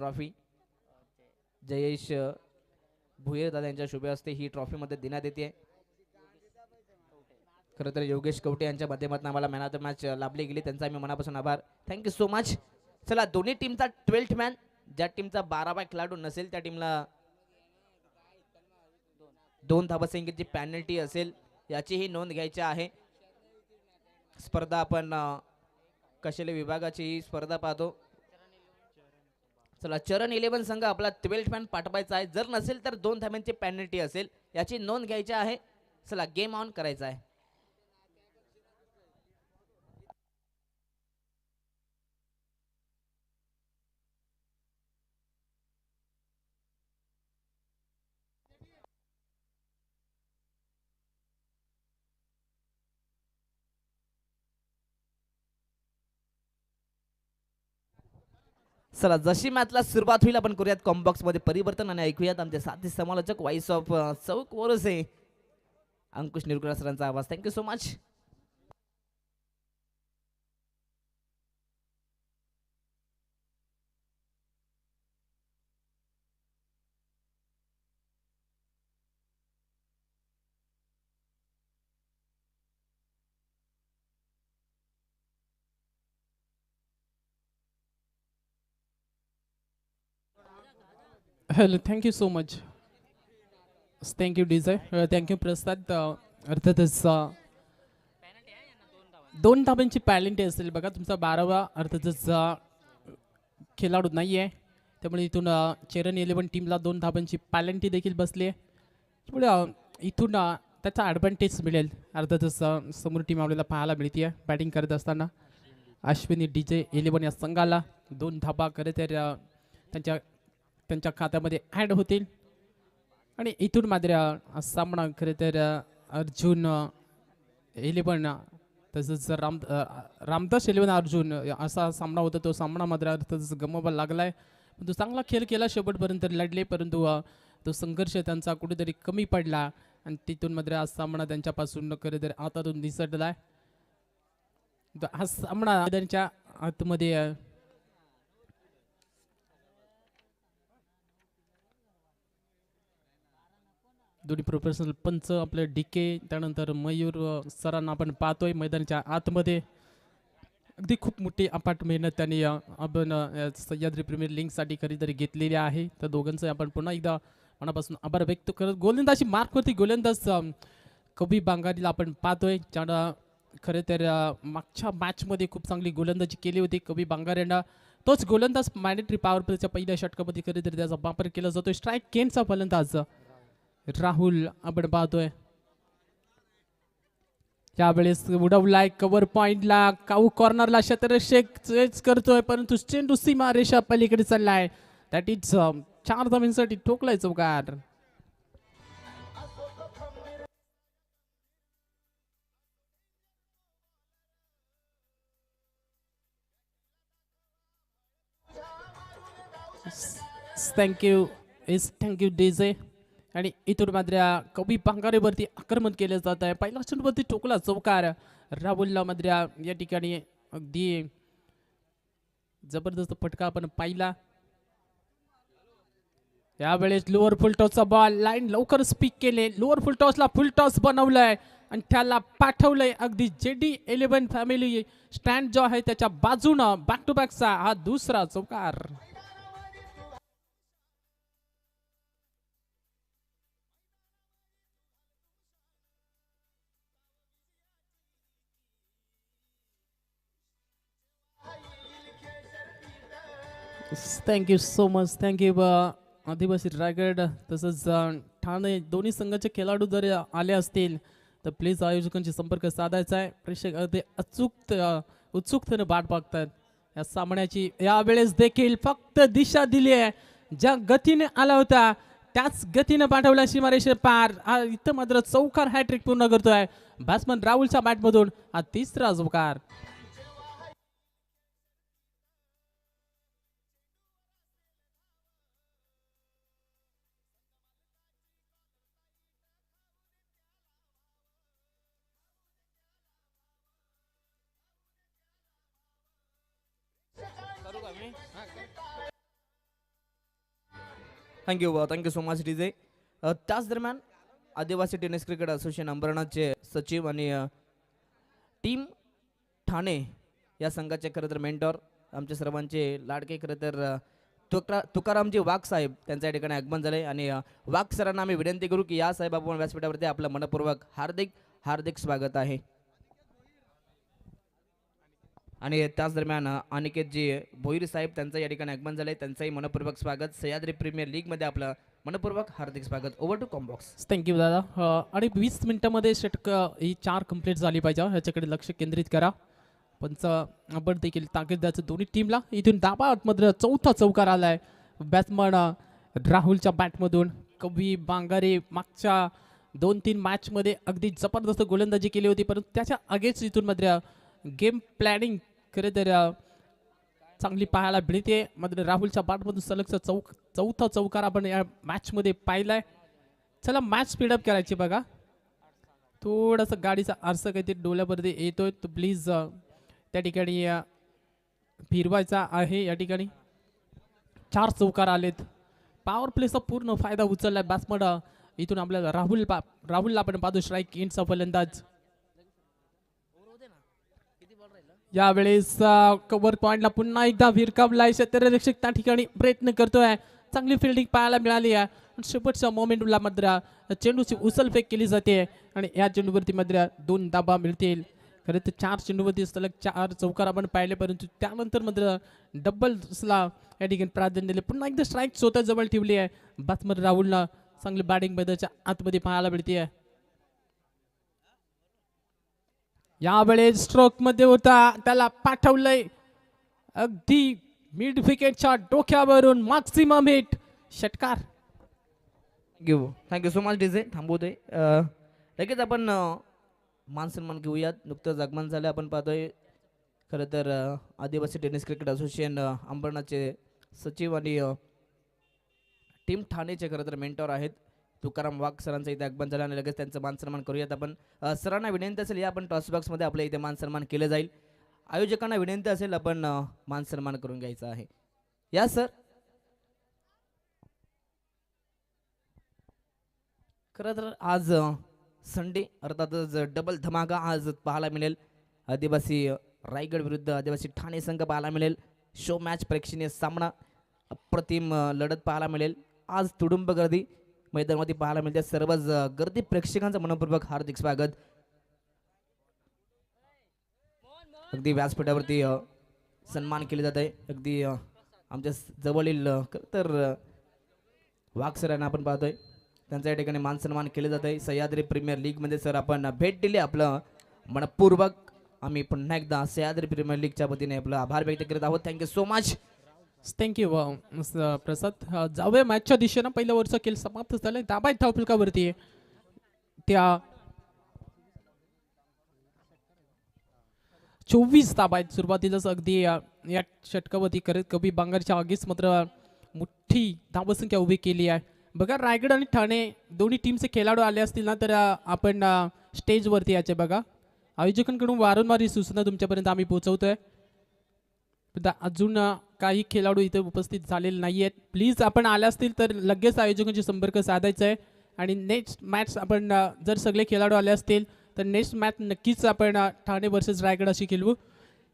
Trophy Jayesh भुयर दादा यांच्या शुभे हस्ते ही ट्रॉफी मध्ये देण्यात येते. खरं तर योगेश कवटे यांच्या माध्यमातून आम्हाला मॅन ऑफ द मॅच लाभली गेली, त्यांचा आम्ही मनापासून आभार. Thank you so much. चला दोन्ही टीमचा 12th मॅन, ज्या टीमचा 12 खेळाडू नसेल त्या टीमला 2 धावसंख्येची पॅनल्टी असेल, याचीही नोंद घ्यायची आहे. स्पर्धा आपण कशाले विभागाची स्पर्धा पाहतो. चला चरण 11 संघ आपला 12th मॅन पाठवायचा आहे. जर नसेल तर 2 धाब्यांची पॅनल्टी असेल, याची नोंद घ्यायची आहे. चला गेम ऑन करायचा आहे. चला जशी मॅचला सुरुवात होईल आपण करूयात कॉम्बॉक्स मध्ये परिवर्तन आणि ऐकूयात आमचे साथी समालोचक व्हॉइस ऑफ चौक वरोसे अंकुश निरगुडा सरांचा आवाज. Thank you so much. Hello, thank you so much. Thank you डिझाय, थँक्यू प्रसाद. अर्थातच 2 धाब्यांची पॅलेंटी असेल बघा. तुमचा 12वा अर्थातच खेळाडू नाही आहे, त्यामुळे इथून चेरन 11 टीमला 2 धाब्यांची पॅलेंटी देखील बसली आहे. त्यामुळे इथून त्याचा ॲडव्हान्टेज मिळेल. अर्थातच समोर टीम आपल्याला पाहायला मिळते आहे बॅटिंग करत असताना. अश्विनी DJ 11 या संघाला 2 धाबा खरं तर त्यांच्या खात्यामध्ये ॲड होतील. आणि इथून मात्र सामना खरं तर अर्जुन 11 तसंच रामदास 11 अर्जुन असा सामना होता. तो सामना मात्र अर्थातच गमवावा लागलाय. तो चांगला खेळ केला, शेवटपर्यंत लढले, परंतु तो संघर्ष त्यांचा कुठेतरी कमी पडला आणि तिथून मात्र हा सामना त्यांच्यापासून खरं तर हातातून निसटलाय. हा सामना त्यांच्या आतमध्ये दोन्ही प्रोफेशनल पंच आपले DK त्यानंतर मयूर सरांना आपण पाहतोय मैदानाच्या आतमध्ये. अगदी खूप मोठी अपाट मेहनत त्यांनी आपण सह्याद्री प्रीमियर लीगसाठी खरीदारी घेतलेली आहे. तर दोघांचं आपण पुन्हा एकदा मनापासून आभार व्यक्त करत गोलंदाजी मार्कवरती गोलंदाज कबीर बांगारीला आपण पाहतोय, ज्यानं खरं तर मागच्या मॅचमध्ये खूप चांगली गोलंदाजी केली होती कबीर बांगाऱ्यांना. तोच गोलंदाज मॅन्डेटरी पॉवर प्लेच्या पहिल्या षटकामध्ये खरं तर त्याचा वापर केला जातोय. स्ट्राईक केनचा फलंदाज राहुल आपण पाहतोय, त्यावेळेस उडवलाय कव्हर पॉइंटला, काऊ कॉर्नरला शतरक्षक चेच करतोय, परंतु चेंडू सीमा रेषा पलीकडे चाललाय. दॅट इज 4 धावांसाठी ठोकलाय चौकार. Thank you DJ. आणि इथून मात्र कबीर बांगारेवरती आक्रमण केले जात आहे. पहिल्या चेंडूवरती ठोकला चौकार. राहुलला मात्र या ठिकाणी अगदी जबरदस्त फटका आपण पाहिला. यावेळेस लोअर फुल टॉसचा बॉल लाईन लवकर स्पीक केले, लोअर फुल टॉसला फुल टॉस बनवलंय आणि त्याला पाठवलंय अगदी JD 11 फॅमिली स्टँड जो आहे त्याच्या बाजूनं. बॅक टू बॅकचा हा दुसरा चौकार. Thank you so much. थँक्यू आदिवासी रायगड तसंच ठाणे दोन्ही संघाचे खेळाडू जर आले असतील तर प्लीज आयोजकांशी संपर्क साधायचा आहे. प्रेक्षक अगदी उत्सुकतेने वाट बघतात या सामन्याची. यावेळेस देखील फक्त दिशा दिली आहे, ज्या गतीने आला होता त्याच गतीने पाठवला सीमारेषे पार. इथं मात्र चौकार हॅट्रिक पूर्ण करतोय बॅट्समन राहुलच्या बॅटमधून हा तिसरा चौकार. Thank you so much DJ. त्याच दरम्यान आदिवासी टेनिस क्रिकेट असोसिएशन अंबरनाथचे सचिव आणि टीम ठाणे या संघाचे खरं तर मेंटॉर आमच्या सर्वांचे लाडके खरं तर तुकारामजी वाघ साहेब त्यांच्या या ठिकाणी आगमन झाले आणि वाघ सरांना आम्ही विनंती करू की या साहेब आपण व्यासपीठावरती आपलं मनपूर्वक हार्दिक हार्दिक स्वागत आहे. आणि त्याच दरम्यान अनिकेतजी भोईर साहेब त्यांचं या ठिकाणी आगमन झालंय त्यांचंही मनपूर्वक स्वागत. सह्याद्री प्रीमियर लीगमध्ये आपलं मनपूर्वक हार्दिक स्वागत. Over to combox. थँक्यू दादा. आणि 20 मिनिटामध्ये षटकं ही 4 कंप्लीट झाली पाहिजे ह्याच्याकडे लक्ष केंद्रित करा. पंच आपण देखील ताकीद द्यायचं दोन्ही टीमला. इथून दाबा आतमध्ये चौथा चौकार आलाय बॅट्समन राहुलच्या बॅटमधून. कवी बांगारे मागच्या 2-3 मॅचमध्ये अगदी जबरदस्त गोलंदाजी केली होती परंतु त्याच्या आगेच इथून मात्र गेम प्लॅनिंग खरे तर चांगली पाहायला मिळते. मात्र राहुलच्या बॅटमधून सलग चौथा चौकार आपण या मॅचमध्ये पाहिलाय. चला मॅच स्पीडअप करायची बघा. थोडंसं गाडीचा आरसा काहीतरी डोळ्यावरती येतोय तो प्लीज त्या ठिकाणी फिरवायचा आहे. या ठिकाणी 4 चौकार आलेत. पॉवर प्लेचा पूर्ण फायदा उचललाय बॅट्समन. इथून आपल्याला राहुलला आपण पाहतो स्ट्राईक इनचा फलंदाज. यावेळेस कव्हर पॉइंटला पुन्हा एकदा विरकावलाय क्षेत्ररक्षक त्या ठिकाणी प्रयत्न करतोय. चांगली फिल्डिंग पाहायला मिळाली आहे. शेवटच्या मोमेंटला मात्र चेंडूची उचलफेक केली जाते आणि या चेंडूवरती मात्र 2 धाबा मिळतील. खरं तर 4 चेंडूवरती सलग 4 चौकार आपण पाहिले परंतु त्यानंतर मात्र डबल्सला या ठिकाणी प्राधान्य दिले. पुन्हा एकदा स्ट्राईक स्वतः जवळ ठेवली आहे. बॅट्समन राहुलला चांगली बॅटिंग मैदानाच्या आतमध्ये पाहायला मिळते. यावेळेस स्ट्रोक मध्ये होता त्याला पाठवलंय अगदी मिड विकेटच्या डोक्यावरून मॅक्सिमम हिट षटकार. Thank you so much DJ. थांबवतोय लगेच आपण मान सन्मान घेऊयात. नुकतंच आगमन झालं आपण पाहतोय खरं तर आदिवासी टेनिस क्रिकेट असोसिएशन अंबरनाथचे सचिव आणि टीम ठाणेचे खरं तर मेंटॉर आहेत तुकाराम वाघ सरांचं इथे आगमन झालं आणि लगेच त्यांचं मान सन्मान करूयात आपण. सरांना विनंती असेल या आपण टॉस बॉक्समध्ये आपल्या इथे मान सन्मान केलं जाईल. आयोजकांना विनंती असेल आपण मान सन्मान करून घ्यायचा आहे. या सर. खरं तर आज संडे अर्थातच डबल धमाका आज पाहायला मिळेल. आदिवासी रायगड विरुद्ध आदिवासी ठाणे संघ पाहायला मिळेल. शो मॅच प्रेक्षणीय सामना अप्रतिम लढत पाहायला मिळेल. आज तुडुंब गर्दी मैदानामध्ये पाहायला मिळते. सर्वच गर्दी प्रेक्षकांचं मनपूर्वक हार्दिक स्वागत. अगदी व्यासपीठावरती सन्मान केले जात आहे. अगदी आमच्या जवळील तर वाघ सरांना आपण पाहतोय त्यांच्या या ठिकाणी मान सन्मान केले जात आहे. सह्याद्री प्रीमियर लीगमध्ये सर आपण भेट दिली. आपलं मनपूर्वक आम्ही पुन्हा एकदा सह्याद्री प्रीमियर लीगच्या वतीने आपलं आभार व्यक्त करत आहोत. Thank you so much. थँक्यू प्रसाद. जाऊया मॅचच्या दिशेनं. पहिलं ओव्हरचा खेळ समाप्त झालाय. दाबाय धावफलकावरती त्या 24 धाबा आहेत. सुरुवातीलाच अगदी या षटकावरती करत कवी बांगरच्या आगीच मात्र मोठी धावसंख्या उभी केली आहे. बघा रायगड आणि ठाणे दोन्ही टीमचे खेळाडू आले असतील ना तर आपण स्टेजवरती याचे बघा. आयोजकांकडून वारंवार ही सूचना तुमच्यापर्यंत आम्ही पोहोचवतोय. अजून काही खेळाडू इथे उपस्थित झालेले नाही आहेत. प्लीज आपण आले असतील तर लगेच आयोजकांशी संपर्क साधायचा आहे. आणि नेक्स्ट मॅच आपण जर सगळे खेळाडू आले असतील तर नेक्स्ट मॅच नक्कीच आपण ठाणे वर्सेस रायगड अशी खेळवू.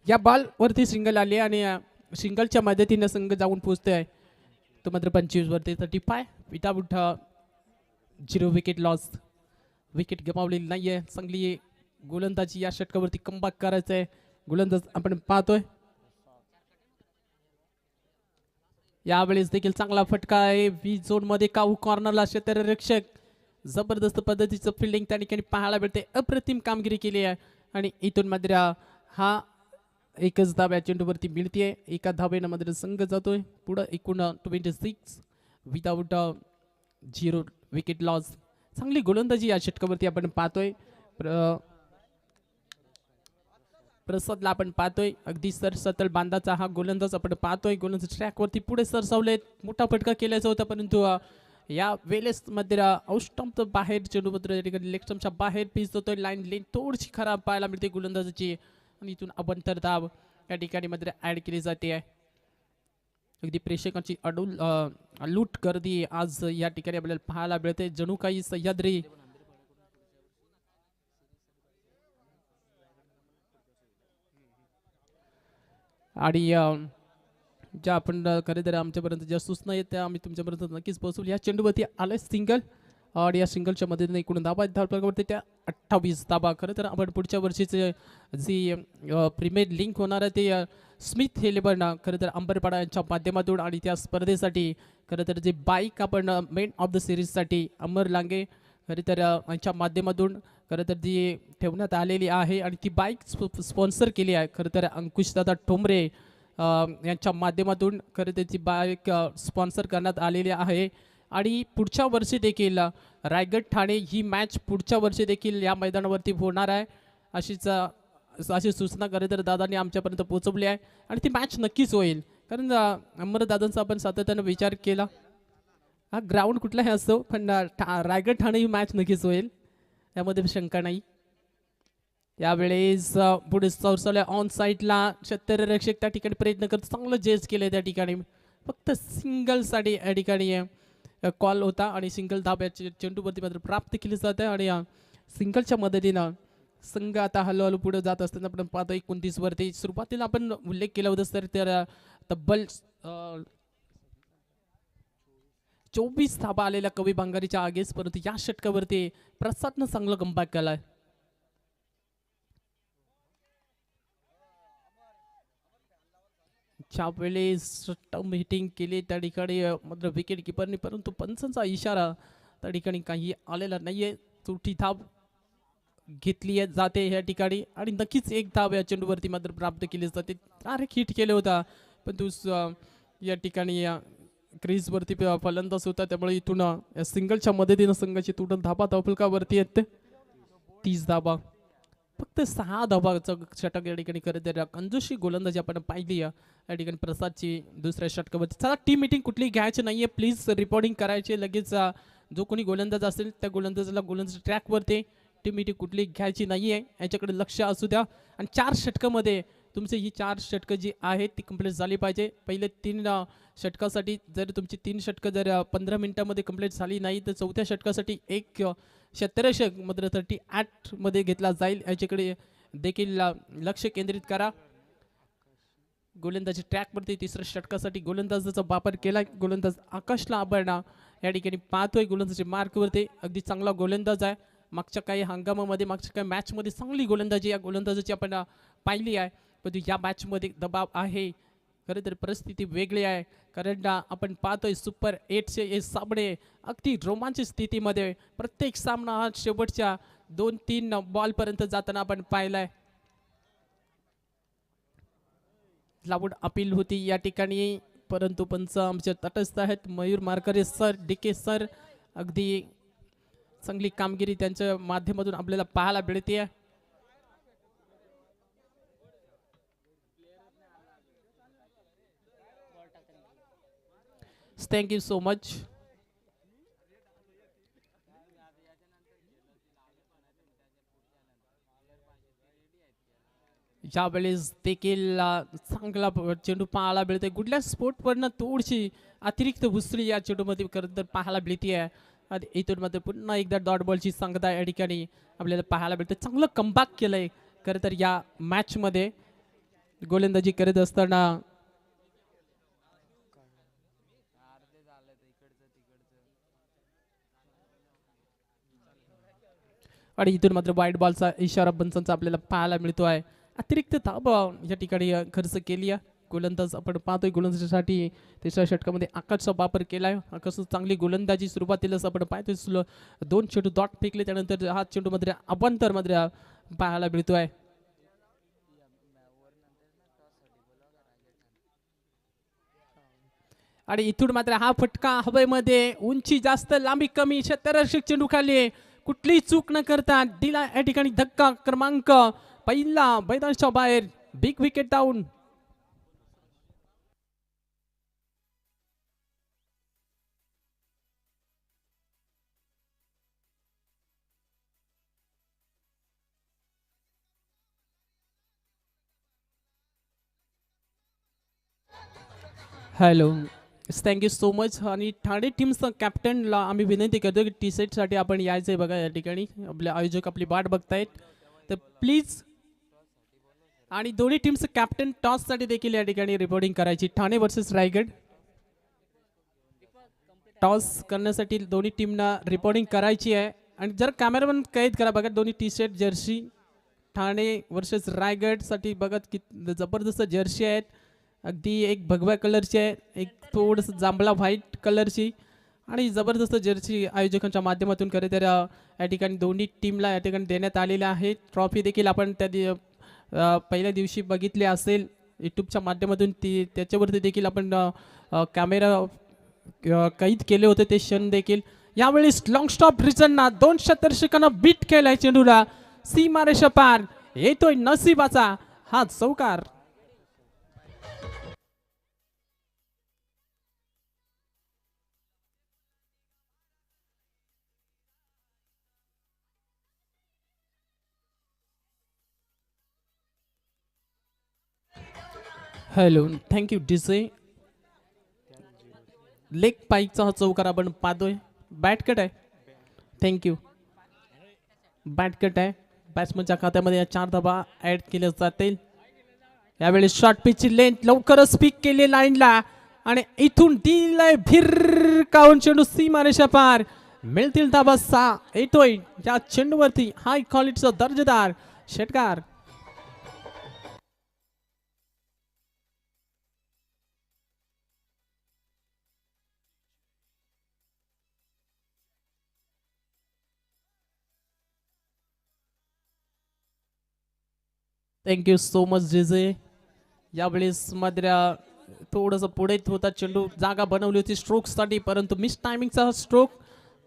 या बॉलवरती सिंगल आली आणि सिंगलच्या मदतीने संघ जाऊन पोहोचतोय आहे तो मात्र 25 वरती 35 विदाउट 0 विकेट लॉस. विकेट गमावलेली नाही आहे. चांगली गोलंदाजी या षटकावरती कमबॅक करायचं आहे. गोलंदाज आपण पाहतोय. यावेळेस देखील चांगला फटका आहे. व्ही झोन मध्ये काऊ कॉर्नरला क्षेत्ररक्षक जबरदस्त पद्धतीचं फिल्डिंग त्या ठिकाणी पाहायला मिळते. अप्रतिम कामगिरी केली आहे आणि इथून मात्र हा एकच धाब्या चेंडूवरती मिळते. एका धाब्यानं मात्र संघ जातोय पुढं. एकूण 26 विदाउट 0 विकेट लॉस. चांगली गोलंदाजी या षटकावरती आपण पाहतोय. प्रसादला आपण पाहतोय अगदी सरसतल बांधाचा हा गोलंदाज आपण पाहतोय. गोलंदाज ट्रॅकवरती पुढे सरसावलेत. मोठा फटका केल्याचा होता परंतु या वेळेस मध्ये आउटस्टंप बाहेर चेंडू मात्र लेग स्टंपच्या बाहेर पीस होतोय. लाईन थोडीशी खराब पाहायला मिळते गोलंदाजाची आणि इथून अभंतर धाव या ठिकाणी मात्र ऍड केली जाते आहे. अगदी प्रेक्षकांची लूट गर्दी आज या ठिकाणी आपल्याला पाहायला मिळते. जणू काही सह्याद्री आणि ज्या आपण खरे तर आमच्यापर्यंत ज्या सूचना आहेत त्या आम्ही तुमच्यापर्यंत नक्कीच पोहोचवू. या चेंडूवरती आलं सिंगल आणि या सिंगलच्या मदतीने एकूण धाबा आहेत धावपळावरती त्या 28 धाबा. खरं तर आपण पुढच्या वर्षीचे जी प्रीमियर लिंक होणार आहे ते स्मिथ हेलेबर्न खरं तर अंबरपाडा यांच्या माध्यमातून आणि त्या स्पर्धेसाठी खरं तर जे बाईक आपण मेन ऑफ द सिरीजसाठी अमर लांगे खरं तर यांच्या माध्यमातून खरं तर जी ठेवण्यात आलेली आहे आणि ती बाईक स्पॉन्सर केली आहे खरं तर अंकुशदादा ठोंबरे यांच्या माध्यमातून खरं त्याची बाईक स्पॉन्सर करण्यात आलेली आहे. आणि पुढच्या वर्षी देखील रायगड ठाणे ही मॅच पुढच्या वर्षी देखील या मैदानावरती होणार आहे अशी सूचना खरं तर दादांनी आमच्यापर्यंत पोहोचवली आहे आणि ती मॅच नक्कीच होईल. कारण अमरदादांचा आपण सातत्यानं विचार केला हा ग्राउंड कुठलाही असतो पण रायगड ठाणे ही मॅच नक्कीच होईल यामध्ये शंका नाही. यावेळेस पुढे चौसाला ऑन साईडला क्षेत्ररक्षक त्या ठिकाणी प्रयत्न करत चांगलं जेज केलं त्या ठिकाणी फक्त सिंगलसाठी या ठिकाणी कॉल होता आणि सिंगल धाब्या चेंडूवरती मात्र प्राप्त केली जाते आणि सिंगलच्या मदतीनं संघ आता हळूहळू पुढे जात असताना आपण पाहतो 29 वरती सुरुवातीला आपण उल्लेख केला होता सर तर तब्बल 24 धाबा आलेल्या कवी बांगारीच्या आगेच परंतु या षटकावरती प्रसादनं चांगलं कमबॅक केलाय. ज्या वेळेस टर्म हिटिंग केली त्या ठिकाणी मात्र विकेट किपरनी परंतु पंचांचा इशारा त्या ठिकाणी काही आलेला नाहीये. चौथी धाव घेतली जाते या ठिकाणी आणि नक्कीच एक धाव या चेंडूवरती मात्र प्राप्त केली जाते. डायरेक्ट हिट केले होता पण तू या ठिकाणी क्रीजवरती फलंदाज होता त्यामुळे इथून सिंगलच्या मदतीनं संघाची तुटून धाबा धावफलकावरती येते 30 धाबा फक्त 6 धाबाचं षटक या ठिकाणी करत कंजूशी गोलंदाजी आपण पाहिली या ठिकाणी प्रसादची दुसऱ्या षटकावरती. चला टीम मीटिंग कुठली घ्यायची नाहीये प्लीज रिपोर्टिंग करायची लगेच जो कोणी गोलंदाज असेल त्या गोलंदाजाला गोलंदाज ट्रॅकवरती टीम मीटिंग कुठली घ्यायची नाहीये याच्याकडे लक्ष असू द्या. आणि 4 षटकामध्ये तुमची ही 4 षटकं जी आहेत ती कंप्लीट झाली पाहिजे. पहिले 3 षटकासाठी जर तुमची 3 षटकं जर 15 मिनिटांमध्ये कंप्लीट झाली नाही तर चौथ्या षटकासाठी एक क्षेत्ररक्षक मात्र 38 मध्ये घेतला जाईल याच्याकडे देखील लक्ष केंद्रित करा. गोलंदाजी ट्रॅकवरती तिसऱ्या षटकासाठी गोलंदाजाचा वापर केला. गोलंदाज आकाशला आभरणा या ठिकाणी पाहतोय गोलंदाजी मार्कवरती अगदी चांगला गोलंदाज आहे. मागच्या काही हंगामामध्ये मागच्या काही मॅचमध्ये चांगली गोलंदाजी या गोलंदाजाची आपण पाहिली आहे पण या मॅचमध्ये दबाव आहे. खरं तर परिस्थिती वेगळी आहे कारण आपण पाहतोय सुपर 8चे हे सामने अगदी रोमांचक स्थितीमध्ये प्रत्येक सामना हा शेवटच्या 2-3 बॉलपर्यंत जाताना आपण पाहिलाय. लावूड अपील होती या ठिकाणी परंतु पंच आमचे तटस्थ आहेत. मयूर मारकरे सर DK सर अगदी चांगली कामगिरी त्यांच्या माध्यमातून आपल्याला पाहायला मिळते. Thank you so much. यावेळेस देखील चांगला चेंडू पाहायला मिळते. कुठल्या स्पोर्टवरनं थोडीशी अतिरिक्त हुसरी या चेंडूमध्ये खरं तर पाहायला मिळते आहे. आणि इथून मध्ये पुन्हा एकदा डॉट बॉलची सांगता या ठिकाणी आपल्याला पाहायला मिळते. चांगलं कमबॅक केलंय खरं तर या मॅचमध्ये गोलंदाजी करत असताना. आणि इथून मात्र वाईट बॉलचा इशारा पंचांचा आपल्याला पाहायला मिळतो आहे. अतिरिक्त धाब या ठिकाणी खर्च केली आहे. गोलंदाज आपण पाहतोय गोलंदाजीसाठी तिसऱ्या षटकामध्ये आकाशचा वापर केला आहे. आकाश चांगली गोलंदाजी सुरुवातीलाच आपण पाहतोय 2 चेंडू डॉट फेकले त्यानंतर हा चेंडू मध्ये अभ्यंतर मध्ये पाहायला मिळतोय. आणि इथून मात्र हा फटका हवेमध्ये उंची जास्त लांबी कमी क्षेत्ररक्षक चेंडू खाली कुठलीही चूक न करता दिला या ठिकाणी धक्का क्रमांक पहिला मैदानाच्या बाहेर big wicket down. Hello thank you so much. आणि ठाणे टीमचं कॅप्टनला आम्ही विनंती करतो की टी सेटसाठी आपण यायचं आहे बघा. या ठिकाणी आपले आयोजक आपली वाट बघतायत, तर प्लीज. आणि दोन्ही टीमचं कॅप्टन टॉससाठी देखील या ठिकाणी रिपोर्टिंग करायची. ठाणे वर्सेस रायगड टॉस करण्यासाठी दोन्ही टीमना रिपोर्टिंग करायची आहे. आणि जर कॅमेरामॅन कैद करा बघा, दोन्ही T shirt jersey Thane versus रायगडसाठी बघा की जबरदस्त जर्सी आहेत. अगदी एक भगव्या कलरची आहे, एक थोडंसं जांभळा व्हाईट कलरची, आणि जबरदस्त जर्सी आयोजकांच्या माध्यमातून खरं तर या ठिकाणी दोन्ही टीमला या ठिकाणी देण्यात आलेल्या आहेत. ट्रॉफी देखील आपण पहिल्या दिवशी बघितले असेल यूट्यूबच्या माध्यमातून, त्याच्यावरती देखील आपण कॅमेरा कैद केले होते ते क्षण देखील. यावेळेस लॉंग स्टॉप रिझनना 200 दर्शकांना बीट केलाय चेंडूला. सीमारेषा पार येतोय नसीबाचा हा चौकार. Hello, thank you DJ. लेग पाईकचा हा चौकार आपण पाहतोय. बॅटकट आहे, थँक्यू. बॅटकट आहे. बॅट्समनच्या खात्यामध्ये या 4 धाबा ऍड केल्या जातील. यावेळी शॉर्ट पिचची लेंथ लवकरच पिक केली लाईनला, आणि इथून दिलाय भिरकावून चेंडू सीमारेषा पार. मिळतील धाबा 6. येतोय या चेंडूवरती हाय क्वालिटीचा दर्जेदार षटकार. थँक्यू सो मच जेजे. यावेळेस मात्र थोडंसं पुढे होता चेंडू, जागा बनवली होती स्ट्रोकसाठी, परंतु मिस टायमिंगचा स्ट्रोक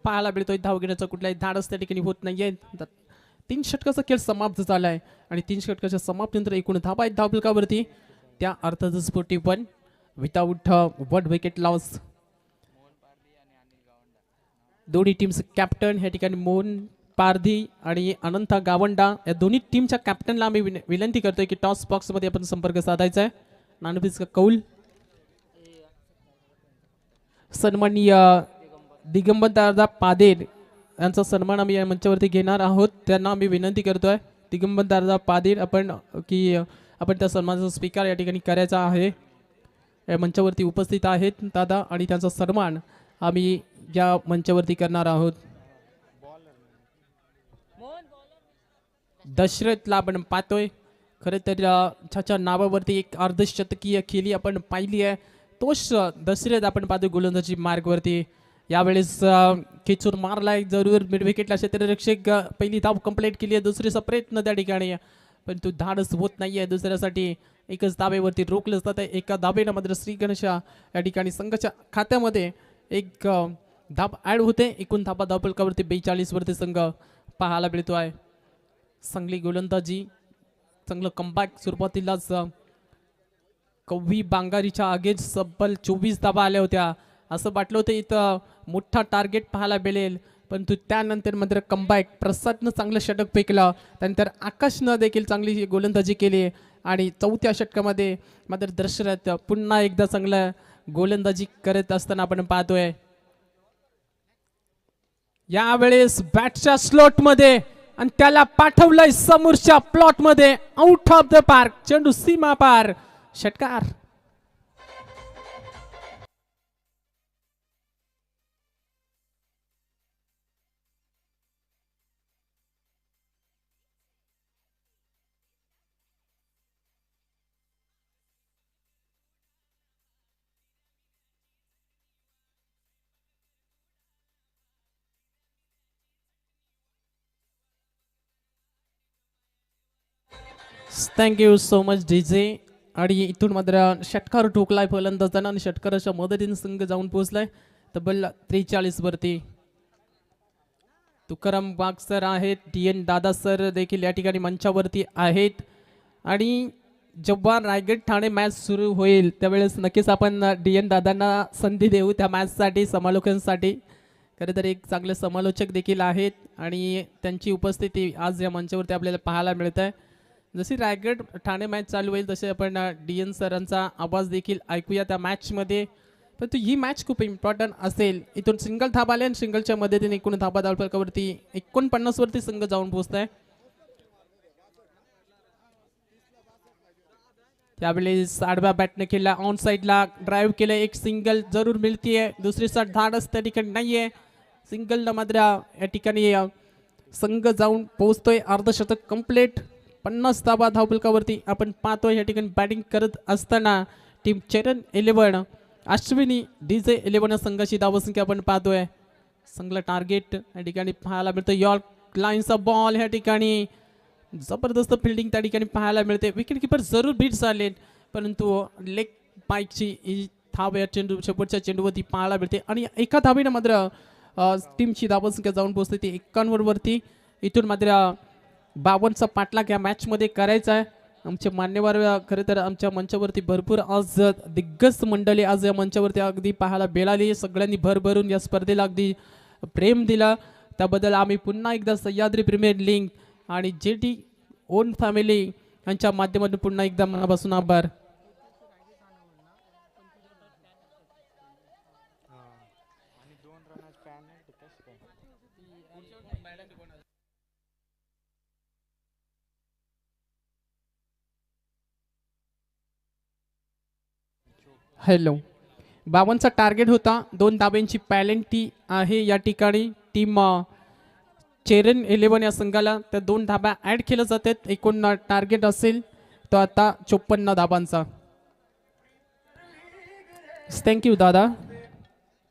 पाहायला मिळतोय. धाव घेण्याचा कुठलाही धाडस त्या ठिकाणी होत नाहीये. 3 षटकाचा खेळ समाप्त झाला आहे, आणि 3 षटकाच्या समाप्तीनंतर एकूण धावा आहेत धावफलकावरती. त्या अर्थातच 41 विदाउट 1 विकेट लॉस. दोन्ही टीमचे कॅप्टन ह्या ठिकाणी मोहन पारधी आणि अनंता गावंडा या दोन्ही टीमच्या कॅप्टनला आम्ही विनंती करतोय की टॉस बॉक्समध्ये आपण संपर्क साधायचा आहे. नाणेफेक कौल. सन्माननीय दिगंबर दादा पादेर यांचा सन्मान आम्ही या मंचावरती घेणार आहोत. त्यांना आम्ही विनंती करतोय दिगंबर दादा पादेर आपण त्या सन्मानाचा स्वीकार या ठिकाणी करायचा आहे. या मंचावरती उपस्थित आहेत दादा, आणि त्यांचा सन्मान आम्ही या मंचावरती करणार आहोत. दशरथला आपण पाहतोय. खरं तर त्याच्या नावावरती एक अर्धशतकीय खेळी आपण पाहिली आहे. तोच दशरथ आपण पाहतोय गोलंदाजी मार्गवरती. यावेळेस खेचून मारलाय जरूर मिड विकेटला. क्षेत्ररक्षक पहिली धाव कंप्लीट केली आहे. दुसरीचा प्रयत्न त्या ठिकाणी, पण तो धाडस होत नाहीये. दुसऱ्यासाठी एकच धाबेवरती रोखलं जात आहे. एका धाबेनं मात्र श्री गणेश या ठिकाणी संघाच्या खात्यामध्ये एक धाब ऍड होते. एकूण धाबा धावफलकावरती 42 वरती संघ पाहायला मिळतो आहे. चांगली गोलंदाजी, चांगलं कमबॅक. सुरुवातीलाच कवी बांगारीच्या अगेन्स्ट सब्बल 24 धाबा आल्या होत्या. असं वाटलं होतं इथं मोठा टार्गेट पाहायला मिळेल, परंतु त्यानंतर मात्र कमबॅक. प्रसादनं चांगलं षटक फेकलं, त्यानंतर आकाशनं देखील चांगली गोलंदाजी केली, आणि 4थ्या षटकामध्ये मात्र दशरथ पुन्हा एकदा चांगलं गोलंदाजी करत असताना आपण पाहतोय. यावेळेस बॅटच्या स्लॉट मध्ये, आणि त्याला पाठवलंय समोरच्या प्लॉट मध्ये. आउट ऑफ द पार्क, चेंडू सीमा पार, षटकार. Thank you so much DJ. आणि इथून मात्र षटकार ठोकलाय फलंदाजांना, आणि षटकाराच्या मदतीने संघ जाऊन पोहोचलाय तब्बल 43 वरती. तुकाराम वाघ सर आहेत, DN दादा सर देखील या ठिकाणी मंचावरती आहेत. आणि जेव्हा रायगड ठाणे मॅच सुरू होईल त्यावेळेस नक्कीच आपण DN दादांना संधी देऊ त्या मॅचसाठी, समालोचनासाठी. खरं तर एक चांगले समालोचक देखील आहेत, आणि त्यांची उपस्थिती आज या मंचावरती आपल्याला पाहायला मिळत आहे. जशी रायगड ठाणे मॅच चालू होईल तसे आपण DN सरांचा आवाज देखील ऐकूया त्या मॅचमध्ये. परंतु ही मॅच खूप इम्पॉर्टंट असेल. इथून सिंगल धाब आले आणि सिंगलच्या मदतीने एकूण धाबा धावफलकावरती 49 वरती संघ जाऊन पोहोचताय. त्यावेळेस आडव्या बॅटने केला, ऑन साईडला ड्राईव्ह केलं, एक सिंगल जरूर मिळतीये. दुसरी साईड धाडस त्या ठिकाणी नाहीये. सिंगलला मात्र या ठिकाणी संघ जाऊन पोहोचतोय. अर्धशतक कंप्लीट. 50 धाबा धावफलकावरती आपण पाहतोय. या ठिकाणी बॅटिंग करत असताना टीम चरण 11 अश्विनी DJ 11 संघाची धावसंख्या आपण पाहतोय. संघला टार्गेट या ठिकाणी पाहायला मिळतं. यॉर्क लाईनचा बॉल ह्या ठिकाणी जबरदस्त फिल्डिंग त्या ठिकाणी पाहायला मिळते. विकेट किपर जरूर बीट झाले, परंतु लेग पाईकची धाव या चेंडू शेवटच्या चेंडूवरती पाहायला मिळते आणि एका धावेनं मात्र टीमची धावसंख्या जाऊन पोहोचते ती 51 वरती. इथून मात्र 52चा पाठलाग या मॅचमध्ये करायचा आहे. आमचे मान्यवर खरं तर आमच्या मंचावरती भरपूर आज दिग्गज मंडळी आज या मंचावरती अगदी पाहायला मिळाली. सगळ्यांनी भरभरून या स्पर्धेला अगदी प्रेम दिला. त्याबद्दल आम्ही पुन्हा एकदा सह्याद्री प्रीमियर लीग आणि JT ओन फॅमिली यांच्या माध्यमातून पुन्हा एकदा मनापासून आभार. हॅलो, 52चा टार्गेट होता. 2 धाब्यांची पॅलेंटी आहे या ठिकाणी. टीम चेरन 11 या संघाला त्या 2 धाब्या ऍड केल्या जातात. एकूण टार्गेट असेल तो आता 54 धाबांचा. थँक्यू दादा.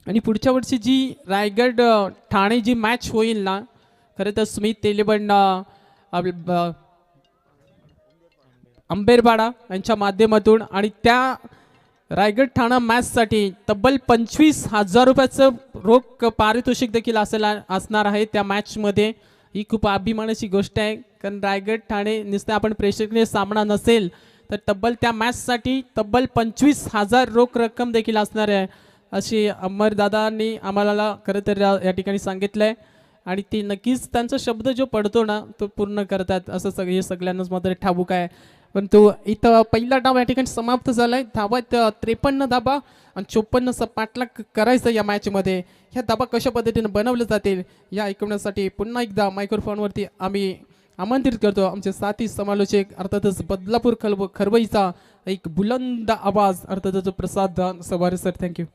आणि पुढच्या वर्षी जी रायगड ठाणे जी मॅच होईल ना, खरं तर स्मिथ 11 अंबेरबाडा यांच्या माध्यमातून आणि त्या रायगड ठाणा मॅचसाठी तब्बल 25,000 रुपयाचं रोख पारितोषिक देखील असणार आहे त्या मॅचमध्ये. ही खूप अभिमानाची गोष्ट आहे, कारण रायगड ठाणे नुसतं आपण प्रेक्षणीय सामना नसेल तर तब्बल त्या मॅचसाठी तब्बल 25,000 रोख रक्कम देखील असणार आहे अशी अमरदादांनी आम्हाला खरं तर या ठिकाणी सांगितलं आहे. आणि ती नक्कीच त्यांचा शब्द जो पडतो ना तो पूर्ण करतात असं हे सगळ्यांनाच मात्र ठाऊक आहे. परंतु इथं पहिला डाव या ठिकाणी समाप्त झालाय. धावात 53 धाबा आणि 54चा पाठलाग करायचं या मॅचमध्ये. ह्या धाबा कशा पद्धतीने बनवले जातील या ऐकवण्यासाठी पुन्हा एकदा मायक्रोफोनवरती आम्ही आमंत्रित करतो आमचे साथी समालोचक अर्थातच बदलापूर खरवईचा एक बुलंद आवाज अर्थातच प्रसाद सवारे sir. Thank you.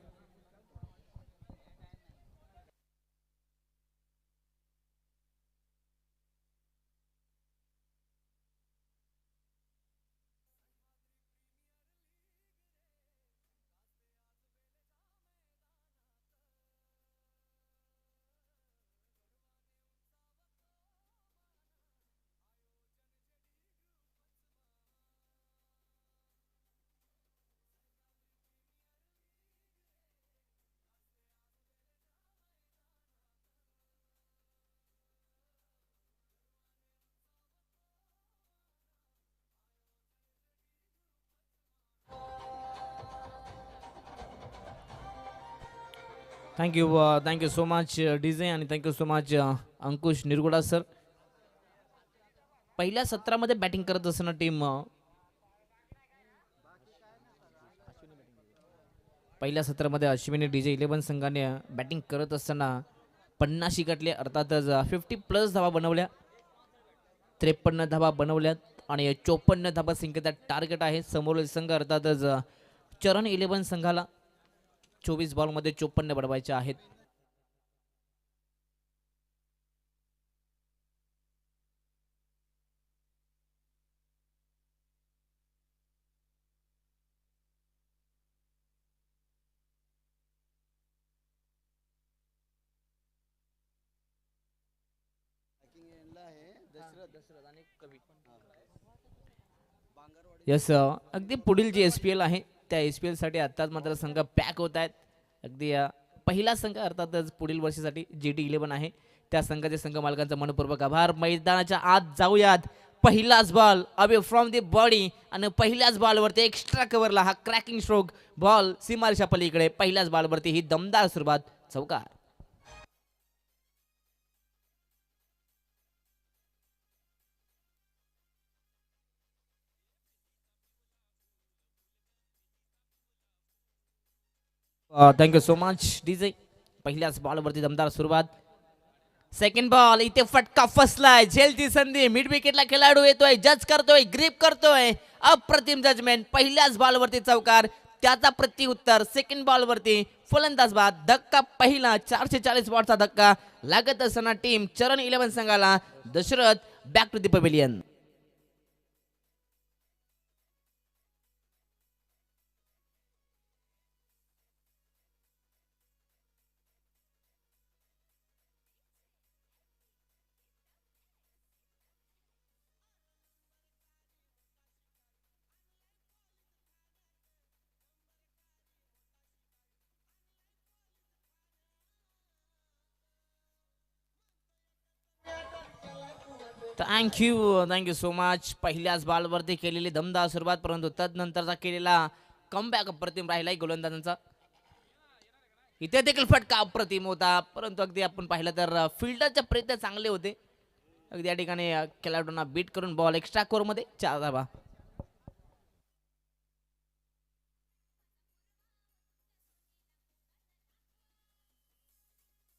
Thank you so much DJ आणि थँक्यू सो मच अंकुश निरगुडा सर. पहिल्या सत्रामध्ये बॅटिंग करत असताना टीम पहिल्या सत्रामध्ये अश्विनी DJ 11 संघाने बॅटिंग करत असताना 50 गाठले अर्थातच 50+ धावा बनवल्या. 53 धावा बनवल्यात आणि 54 धाबा संख्येचा टार्गेट आहे. समोरील संघ अर्थातच चरण 11 संघाला 24 बॉलमध्ये 54 बनवायचे आहेत. यस, अगदी पुढील जी SPL आहे त्या SPL साठी आत्ताच मात्र संघ पॅक होत आहेत. अगदी पहिला संघ अर्थातच पुढील वर्षासाठी JT 11 आहे. त्या संघाचे संघ मालकांचा मनपूर्वक आभार. मैदानाच्या आत जाऊयात. पहिलाच ball away from the body आणि पहिल्याच बॉलवरती एक्स्ट्रा कव्हरला हा क्रॅकिंग स्ट्रोक. बॉल सीमारेषा पलीकडे. पहिल्याच बॉलवरती ही दमदार सुरुवात. चौकार. Thank you so much DJ. पहिल्याच बॉलवरती दमदार सुरुवात. सेकंड बॉल इथे फटका फसलाय. झेलची संधी. मिड विकेटला खेळाडू येतोय, जज करतोय, ग्रीप करतोय. अप्रतिम जजमेंट. पहिल्याच बॉलवरती चौकार, त्याचा प्रत्युत्तर सेकंड बॉलवरती फलंदाज बाद. धक्का पहिला 440 वॉटचा धक्का लागत असताना टीम चरण 11 संघाला Dashrath back to the pavilion. Thank you so much. पहिल्याच बॉलवरती केलेली दमदार सुरुवात, परंतु तदनंतरचा केलेला कमबॅक अप्रतिम राहिलाय गोलंदाजांचा. इथे देखील फटका अप्रतिम होता, परंतु अगदी आपण पाहिलं तर फिल्डरचे प्रयत्न चांगले होते. अगदी या ठिकाणी खेळाडूंना बीट करून बॉल एक्स्ट्रा कोरमध्ये 4 धावा.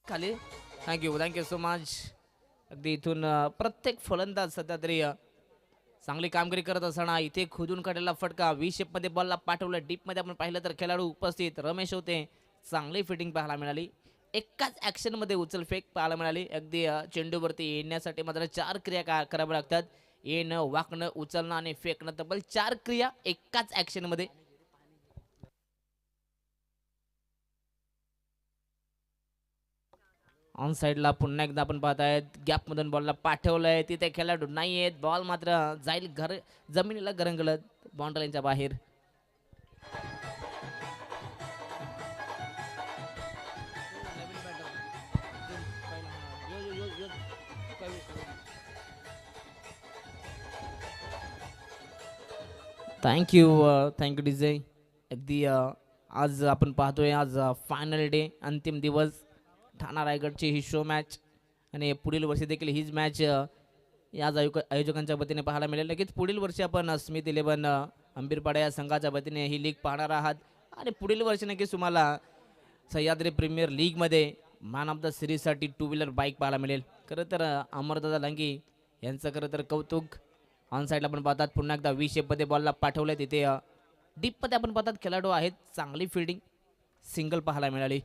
खाली थँक्यू सो मच. अगदी इथून प्रत्येक फलंदाज सध्या तरी चांगली कामगिरी करत असताना इथे खोदून काढलेला फटका 20 मध्ये बॉलला पाठवलं. डीपमध्ये आपण पाहिलं तर खेळाडू उपस्थित रमेश होते. चांगली फिटिंग पाहायला मिळाली. एकाच ॲक्शनमध्ये उचलफेक पाहायला मिळाली. अगदी चेंडूवरती येण्यासाठी मात्र 4 क्रिया कराव्या लागतात. येणं, वाकणं, उचलणं आणि फेकणं, तब्बल 4 क्रिया एकाच ॲक्शनमध्ये. ऑन साईडला पुन्हा एकदा आपण पाहतायत गॅपमधून बॉलला पाठवलंय. तिथे खेळाडू नाही आहेत. बॉल मात्र जाईल जमिनीला गरंगलत बाउंड्रीच्या बाहेर. Thank you DJ. अगदी आज आपण पाहतोय, आज फायनल डे, अंतिम दिवस. ठाणा रायगडची ही शो मॅच आणि पुढील वर्षी देखील हीच मॅच याच आयोजकांच्या वतीने पाहायला मिळेल. नक्कीच पुढील वर्षी आपण स्मिथ 11 अंबीरपाडा या संघाच्या वतीने ही लीग पाहणार आहात. आणि पुढील वर्षी नक्कीच तुम्हाला सह्याद्री प्रीमियर लीगमध्ये मॅन ऑफ द सिरीजसाठी 2 व्हीलर बाईक पाहायला मिळेल. खरं तर अमरदादा लंगी यांचं खरं तर कौतुक. ऑन साईडला आपण पाहतात पुन्हा एकदा 20 मध्ये बॉलला पाठवलं. तिथे डीपमध्ये आपण पाहतात खेळाडू आहेत. चांगली फिल्डिंग, सिंगल पाहायला मिळाली.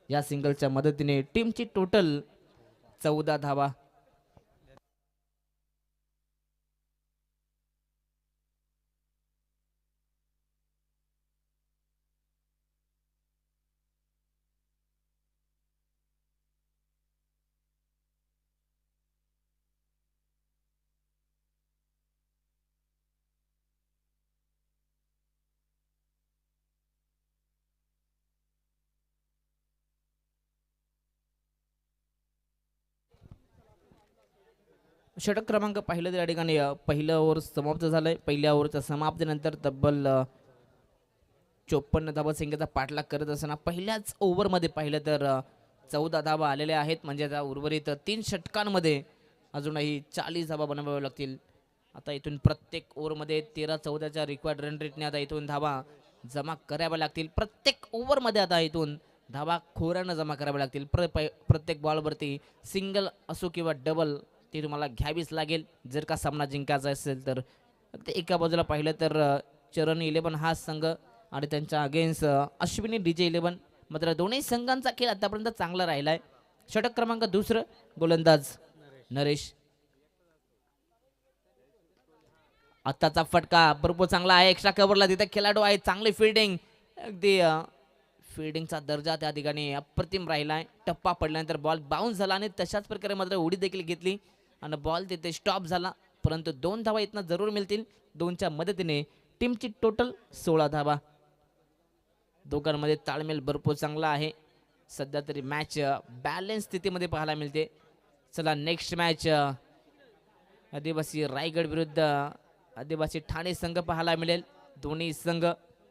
या सिंगलच्या मदतीने टीमची टोटल 14 धावा. षटक क्रमांक पाहिलं तर या ठिकाणी पहिलं ओव्हर समाप्त झालंय. पहिल्या ओव्हरच्या समाप्तीनंतर तब्बल 54 धावा संख्येचा पाठलाग करत असताना पहिल्याच ओव्हरमध्ये पाहिलं तर 14 धावा आलेल्या आहेत. म्हणजे आता उर्वरित 3 षटकांमध्ये अजूनही 40 धावा बनवाव्या लागतील. आता इथून प्रत्येक ओव्हरमध्ये 13-14च्या रिक्वायर्ड रन रेटने आता इथून धावा जमा कराव्या लागतील. प्रत्येक ओव्हरमध्ये आता इथून धावा खोऱ्यानं जमा कराव्या लागतील. प्रत्येक बॉलवरती सिंगल असो किंवा डबल ती तुम्हाला घ्यावीच लागेल जर का सामना जिंकायचा असेल तर. ते एका बाजूला पाहिलं तर चरण 11 हा संघ आणि त्यांच्या अगेन्स्ट अश्विनी डीजे 11. मात्र दोन्ही संघांचा खेळ आतापर्यंत चांगला राहिलाय. षटक क्रमांक दुसरं, गोलंदाज नरेश. आत्ताचा फटका भरपूर चांगला आहे. एक्स्ट्रा कव्हरला तिथे खेळाडू आहे. चांगली फिल्डिंग, अगदी फिल्डिंगचा दर्जा त्या ठिकाणी अप्रतिम राहिलाय. टप्पा पडल्यानंतर बॉल बाउन्स झाला आणि तशाच प्रकारे मात्र उडी देखील घेतली आणि बॉल तिथे स्टॉप झाला. परंतु 2 धावा इथनं जरूर मिळतील. 2च्या मदतीने टीमची टोटल 16 धावा. दोघांमध्ये ताळमेळ भरपूर चांगला आहे. सध्या तरी मॅच बॅलन्स स्थितीमध्ये पाहायला मिळते. चला नेक्स्ट मॅच आदिवासी रायगड विरुद्ध आदिवासी ठाणे संघ पाहायला मिळेल. दोन्ही संघ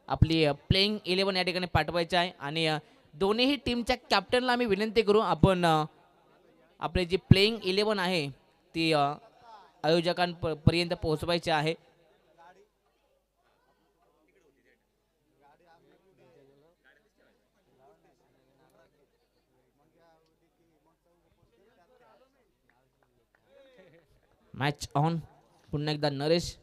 आपली प्लेइंग 11 या ठिकाणी पाठवायचे आहे आणि दोन्हीही टीमच्या कॅप्टनला आम्ही विनंती करू, आपण आपली जी प्लेइंग 11 आहे ती आयोजकांपर्यंत पोहोचवायची आहे. Match on. पुन्हा एकदा नरेश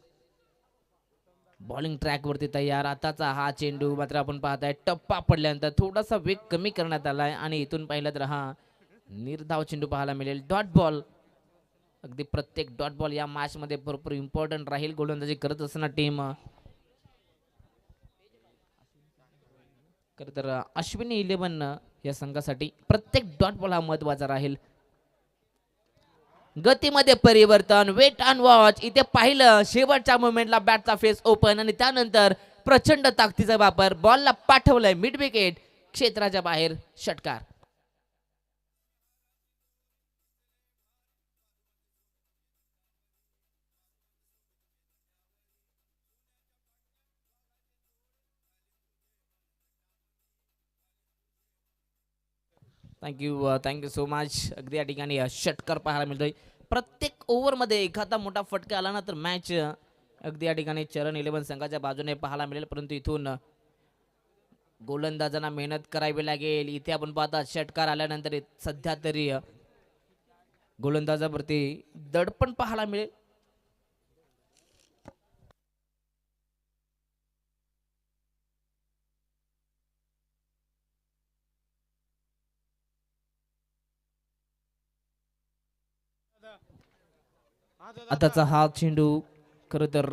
बॉलिंग ट्रॅकवरती तयार. आताचा हा चेंडू मात्र आपण पाहताय टप्पा पडल्यानंतर थोडासा वेग कमी करण्यात आलाय आणि इथून पाहिलं तर हा निर्धाव चेंडू पाहायला मिळेल. Dot ball. अगदी प्रत्येक डॉट बॉल या मॅच मध्ये भरपूर इम्पॉर्टंट राहील गोलंदाजी करत असताना टीम. खरं तर अश्विनी 11 या संघासाठी प्रत्येक डॉट बॉल हा महत्वाचा राहील. गतीमध्ये परिवर्तन. Wait and watch. इथे पाहिलं शेवटच्या मोमेंटला बॅटचा फेस ओपन आणि त्यानंतर प्रचंड ताकदीचा वापर. बॉलला पाठवलंय मिड विकेट क्षेत्राच्या बाहेर. षटकार. Thank you so much. अगदी या ठिकाणी षटकार पाहायला मिळतोय. प्रत्येक ओव्हरमध्ये एखादा मोठा फटका आला ना तर मॅच अगदी या ठिकाणी चरण 11 संघाच्या बाजूने पाहायला मिळेल. परंतु इथून गोलंदाजांना मेहनत करावी लागेल. इथे आपण पाहता षटकार आल्यानंतर सध्या तरी गोलंदाजावरती दडपण पाहायला मिळेल. आताचा हा चेंडू खरं तर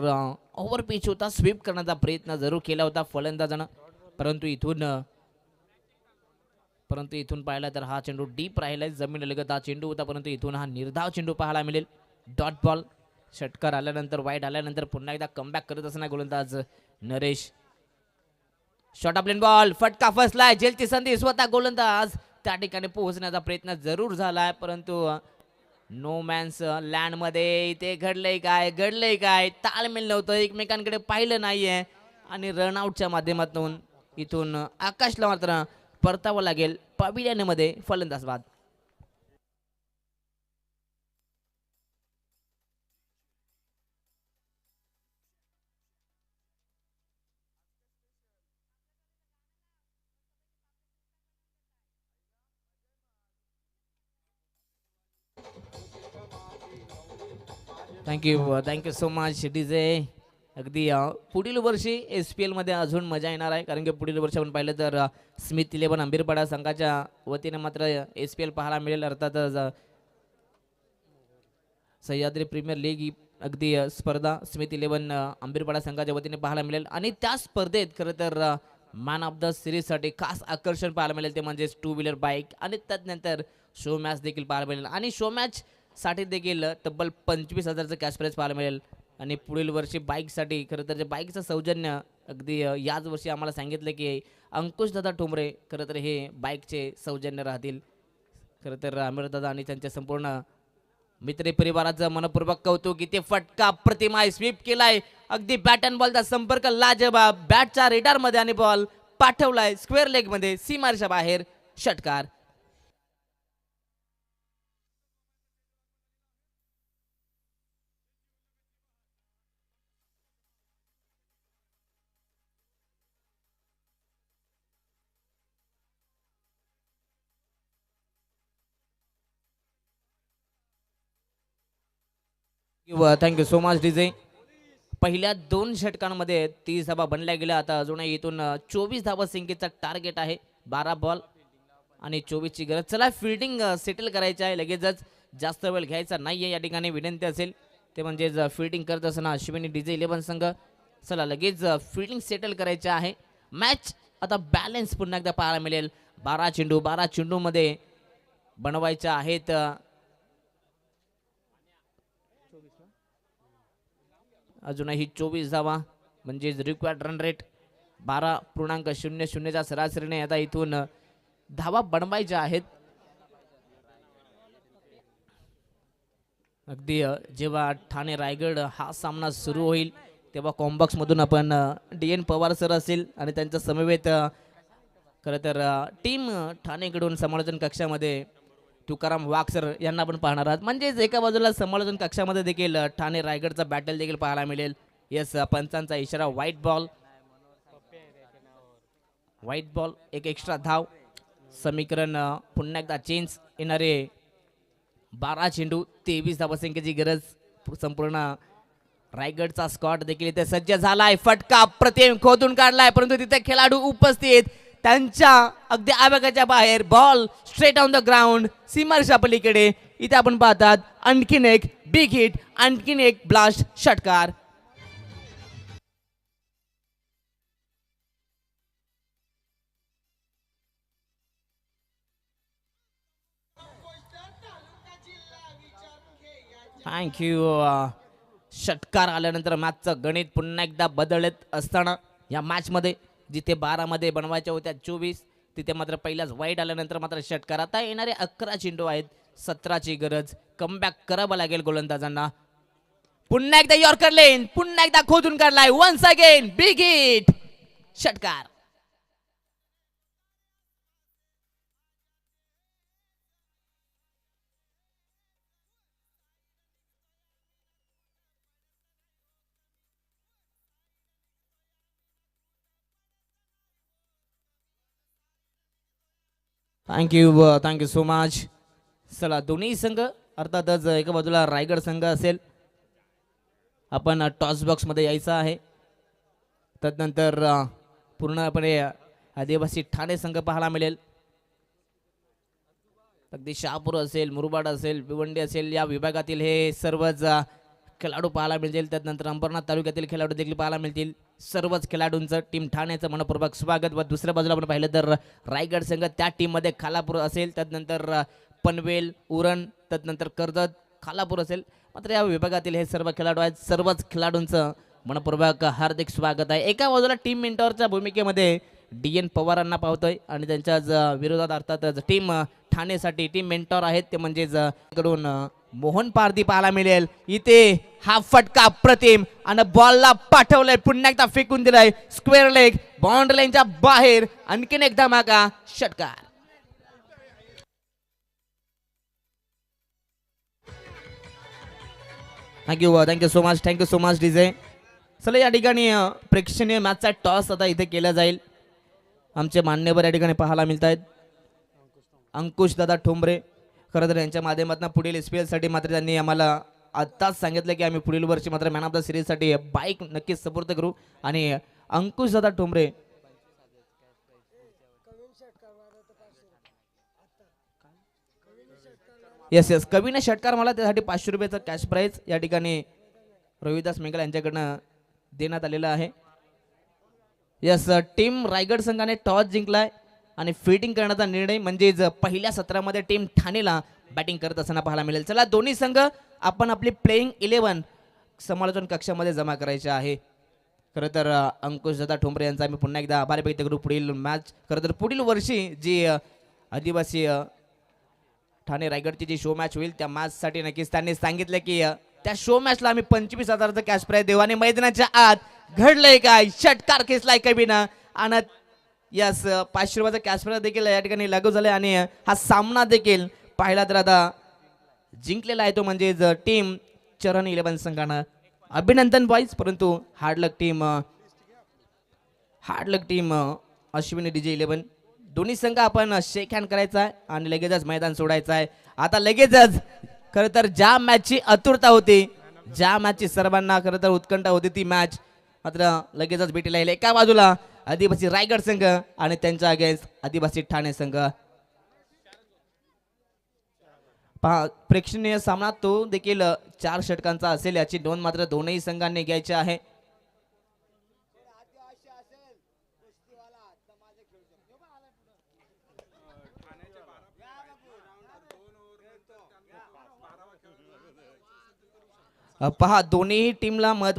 ओव्हर पिच होता. स्वीप करण्याचा प्रयत्न जरूर केला होता फलंदाजानं. परंतु इथून पाहिला तर हा चेंडू डीप राहिलाय. जमिनीलगत हा चेंडू होता. परंतु इथून हा निर्धाव चेंडू पाहायला मिळेल. Dot ball. षटकार आल्यानंतर वाईट आल्यानंतर पुन्हा एकदा कमबॅक करत असताना गोलंदाज नरेश. Short plain ball. फटका फसलाय. जेलची संधी. स्वतः गोलंदाज त्या ठिकाणी पोहोचण्याचा प्रयत्न जरूर झालाय. परंतु नो मॅन्स लँड मध्ये इथे घडलंय काय ताळमेल नव्हतं. एकमेकांकडे पाहिलं नाहीये आणि रनआउटच्या माध्यमातून इथून आकाशला मात्र परतावं लागेल पविलियन मध्ये. फलंदाज बाद. Thank you so much DJ. अगदी पुढील वर्षी SPL मध्ये अजून मजा येणार आहे. कारण की पुढील वर्षी आपण पाहिलं तर स्मिथ 11 अंबीरपाडा संघाच्या वतीने मात्र SPL पाहायला मिळेल. अर्थातच सह्याद्री प्रीमियर लीग ही अगदी स्पर्धा स्मिथ 11 अंबीरपाडा संघाच्या वतीने पाहायला मिळेल. आणि त्या स्पर्धेत खरं तर मॅन ऑफ द सिरीजसाठी खास आकर्षण पाहायला मिळेल ते म्हणजे 2 व्हीलर बाईक. आणि त्यानंतर शो मॅच देखील पाहायला मिळेल. आणि शो मॅच साठी देखील तब्बल 25,000चं कॅश प्राइज पाहायला मिळेल. आणि पुढील वर्षी बाईकसाठी खरं तर बाईकचं सौजन्य अगदी याच वर्षी आम्हाला सांगितलं की अंकुशदादा ठोंबरे खरं तर हे बाईकचे सौजन्य राहतील. खरं तर अमिरदादा आणि त्यांच्या संपूर्ण मित्र परिवाराचं मनपूर्वक कौतुक. इथे फटका प्रतिमा स्वीप केलाय. अगदी बॅट अँड बॉलचा संपर्क लाजवाब. बॅटच्या रेडार मध्ये आणि बॉल पाठवलाय स्क्वेअर लेग मध्ये सीमारेषा बाहेर. षटकार. Thank you so much DJ. पहिल्या 2 षटकांमध्ये 30 धावा बनल्या गेल्या. आता अजूनही इथून 24 धावा संख्येचा टार्गेट आहे. 12 बॉल आणि 24 ची गरज. चला फिल्डिंग सेटल करायची आहे लगेचच. जास्त वेळ घ्यायचा नाहीये. या ठिकाणी विनंती असेल ते म्हणजे फिल्डिंग करत असताना अश्विनी डीजे 11 संघ चला लगेच फिल्डिंग सेटल करायचे आहे. मॅच आता बॅलन्स पुन्हा एकदा पाहायला मिळेल. 12 चेंडू मध्ये बनवायच्या आहेत. अजूनही 24 धावा म्हणजे रिक्वायर्ड रन रेट 12.00च्या सरासरीने आता इथून धावा बनवायच्या आहेत. अगदी जेव्हा ठाणे रायगड हा सामना सुरू होईल तेव्हा कॉम्बॉक्स मधून आपण DN पवार सर असेल आणि त्यांच्या समवेत खरं तर टीम ठाणेकडून समालोचन कक्षामध्ये तुकाराम वाघ सर यांना पण पाहणार आहात. म्हणजेच एका बाजूला समालोचन कक्षामध्ये देखील ठाणे रायगडचा बॅटल देखील पाहायला मिळेल. यस पंचांचा इशारा व्हाईट बॉल एक एक्स्ट्रा धाव. समीकरण पुन्हा एकदा चेंज. येणारे 12 चेंडू 23 धावसंख्येची गरज. संपूर्ण रायगडचा स्कॉट देखील इथे सज्ज झालाय. फटका प्रतिम खोदून काढलाय, परंतु तिथे खेळाडू उपस्थित त्यांच्या अगदी आवागाच्या बाहेर. Ball straight on the ground, सीमारेषा पलीकडे. इथे आपण पाहतात आणखीन एक बिग हिट, आणखीन एक ब्लास्ट षटकार. थँक्यू. षटकार आल्यानंतर मॅचचं गणित पुन्हा एकदा बदलत असताना या मॅचमध्ये जिथे 12 मध्ये बनवायच्या होत्या 24, तिथे मात्र पहिलाच वाईट आल्यानंतर मात्र षटकार. आता येणारे 11 चेंडू आहेत, 17ची गरज. कमबॅक करावं लागेल गोलंदाजांना. पुन्हा एकदा यॉर्कर लेन, पुन्हा एकदा खोदून काढलाय. वन्स अगेन बिग हिट, षटकार. Thank you so much. चला दोन्ही संघ अर्थातच एका बाजूला रायगड संघ असेल, आपण टॉस बॉक्समध्ये यायचं आहे. तदनंतर पूर्णपणे आदिवासी ठाणे संघ पाहायला मिळेल. अगदी शहापूर असेल, मुरबाड असेल, भिवंडी असेल, या विभागातील हे सर्वच खेळाडू पाहायला मिळतील. त्यानंतर अंबरनाथ तालुक्यातील खेळाडू देखील पाहायला मिळतील. सर्वच खेळाडूंचं टीम ठाण्याचं मनपूर्वक स्वागत. व दुसऱ्या बाजूला आपण पाहिलं तर रायगड संघ, त्या टीममध्ये खालापूर असेल, त्यानंतर पनवेल, उरण, त्यानंतर कर्जत, खालापूर असेल. मात्र या विभागातील हे सर्व खेळाडू आहेत. सर्वच खेळाडूंचं मनपूर्वक हार्दिक स्वागत आहे. एका बाजूला टीम मेंटॉरच्या भूमिकेमध्ये DN पवारांना पाहतोय आणि त्यांच्याच विरोधात अर्थातच टीम ठाणेसाठी टीम मेंटॉर आहेत ते म्हणजेच कडून मोहन पारधी पाहायला मिळेल. इथे हा फटका प्रतिम आणि बॉलला पाठवलंय, पुन्हा एकदा फेकून दिलाय. स्क्वेअर लेग, बाउंड्री लाईनच्या बाहेर. आणखीन एक धमाका षटकार. Thank you so much DJ. चला या ठिकाणी प्रेक्षणीय मॅचचा टॉस आता इथे केला जाईल. आमचे मान्यवर या ठिकाणी पाहायला मिळत आहेत. अंकुश दादा ठोंबरे, खरं तर यांच्या माध्यमातून पुढील SPL साठी मात्र त्यांनी आम्हाला आत्ताच सांगितलं की आम्ही पुढील वर्षी मात्र मॅन ऑफ द सिरीजसाठी बाईक नक्कीच सपोर्ट करू. आणि अंकुश दादा ठोंबरे येस कवीने षटकार मला, त्यासाठी 500 रुपयाचा कॅश प्राईज या ठिकाणी रविदास मेंगल यांच्याकडनं देण्यात आलेला आहे. यस, टीम रायगड संघाने टॉस जिंकलाय आणि फिल्डिंग करण्याचा निर्णय म्हणजेच पहिल्या सत्रामध्ये टीम ठाणेला बॅटिंग करत असताना पाहायला मिळेल. चला दोन्ही संघ आपण आपली प्लेइंग 11 समालोचन कक्षामध्ये जमा करायचे आहे. खरं तर अंकुश दादा ठोंबरे यांचा आम्ही पुन्हा एकदा आभार व्यक्त करू. पुढील मॅच खरं तर पुढील वर्षी जी आदिवासी ठाणे रायगडची जी शो मॅच होईल त्या मॅचसाठी नक्कीच त्यांनी सांगितलं की त्या शो मॅचला आम्ही 25,000चं कॅश प्राईज देऊ. आणि मैदानाच्या आत घडलंय काय, षटकार खेचलाय कवीनं आणि यस 500 रुपयाचा कॅश प्राईज देखील या ठिकाणी लागू झालाय. आणि हा सामना देखील पाहिला तर आता जिंकलेला आहे तो म्हणजेच टीम चरण 11 संघानं. अभिनंदन बॉईज. परंतु हार्डलक टीम अश्विनी DJ 11 दोन्ही संघ आपण शेक हँड करायचा आहे आणि लगेचच मैदान सोडायचं आहे. आता लगेचच खरं तर ज्या मॅचची आतुरता होती, ज्या मॅचची सर्वांना खरं तर उत्कंठा होती, ती मॅच मात्र लगेचच भेटीला येईल. एका बाजूला आदिवासी रायगड संघ आणि त्यांच्या अगेन्स्ट आदिवासी ठाणे संघ. पहा प्रेक्षणीय सामना तो देखील 4 षटकांचा असेल, याची नोंद मात्र दोनही संघांनी घ्यायची आहे. पहा दोन्ही टीमला महत्व